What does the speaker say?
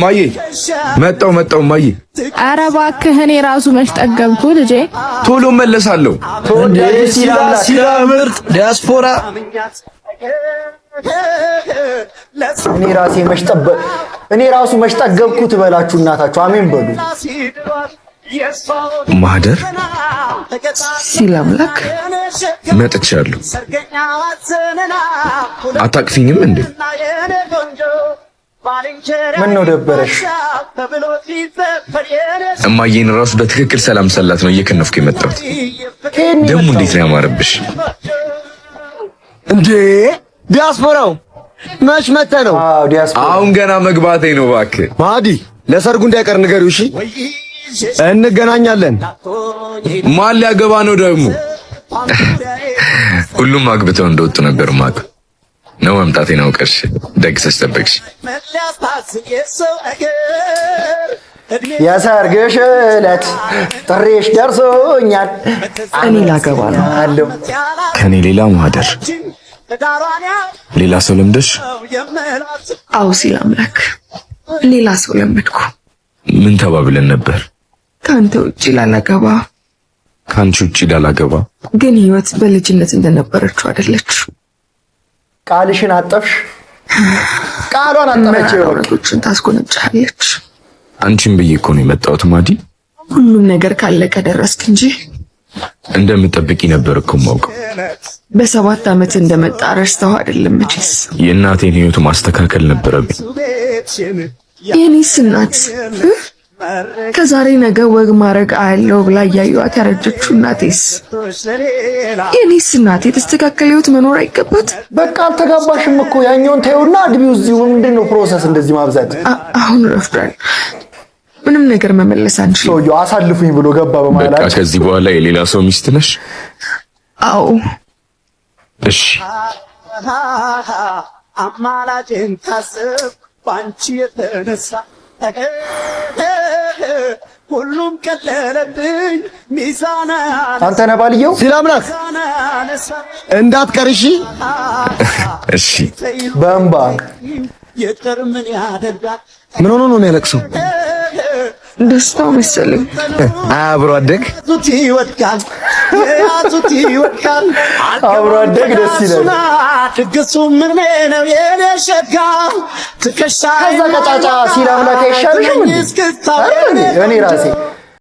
ማዬ መጣው ማዬ። ኧረ እባክህ እኔ ራሱ መች ጠገብኩ ልጄ። ቶሎ መለሳለሁ። ሲላምርጥ ዲያስፖራ እኔ ራሱ መች ጠገብኩ ትበላችሁ እናታችሁ። አሜን በሉ። ማህደር ሲላምላክ መጥቻለሁ። አታቅፊኝም እንዴ? ምን ነው ደበረሽ? እማዬን ራሱ በትክክል ሰላም ሰላት ነው እየከነፍኩ የመጣሁት። ደግሞ እንዴት ነው ያማረብሽ እንዴ! ዲያስፖራው መች መተህ ነው? አሁን ገና መግባቴ ነው። እባክህ ማዲ ለሰርጉ እንዳይቀር ንገሪው። እሺ እንገናኛለን። ማን ሊያገባ ነው ደግሞ? ሁሉም አግብተው እንደወጡ ነበር ማቅ ነው መምጣቴን አውቀሽ ደግሰሽ ጠበቅሽ። የሰርግሽ ዕለት ጥሪሽ ደርሶኛል። እኔ ላገባ ነው አለው። ከኔ ሌላ ማህደር ሌላ ሰው ለምደሽ? አው ሲላምላክ ሌላ ሰው ለመድኩ። ምን ተባብለን ነበር? ካንተ ውጪ ላላገባ። ካንቺ ውጪ ላላገባ? ግን ህይወት በልጅነት እንደነበረችው አይደለች። ቃልሽን አጠፍሽ። ቃሏን አጠፈች። ወራቶችን ታስቆነጫለች። አንቺን ብዬ እኮ ነው የመጣሁት ማዲ። ሁሉም ነገር ካለቀ ደረስክ እንጂ እንደምጠብቂ ነበር እኮ የማውቀው። በ7 ዓመት እንደመጣ ረስተው አይደለም መቼስ። የእናቴን ህይወት ማስተካከል ነበረብኝ። የኔስ እናት ከዛሬ ነገ ወግ ማድረግ አያለው ብላ እያዩዋት ያረጀችው እናቴስ? የኔስ እናቴ የተስተካከለ ህይወት መኖር አይገባት? በቃ አልተጋባሽም እኮ ያኛውን ተይውና አድቢው። እዚሁ ምንድነው ፕሮሰስ እንደዚህ ማብዛት? አሁን ረፍዷል። ምንም ነገር መመለስ አንችልም። ሰውዬው አሳልፉኝ ብሎ ገባ በማለት። በቃ ከዚህ በኋላ የሌላ ሰው ሚስት ነሽ? አዎ። እሺ አማላጭን ታስብ ባንቺ የተነሳ ሁሉም ቀለለብኝ ሚዛና። አንተ ነህ ባልየው? ሲላምላክ እንዳትቀርሺ። እሺ በእንባ የቅር ምን ያደርጋል? ምን ሆኖ ነው የሚያለቅሰው? ደስታው መሰለኝ። አብሮ አደግ ይወድቃል ያዙት ይወድቃል። አብሮ አደግ ደስ ይላል። ድግሱ ምን ነው የኔ ሸጋ ትከሻ ከዛ ቀጫጫ ሲላምላክ አይሻልሽም እንዴ? እኔ ራሴ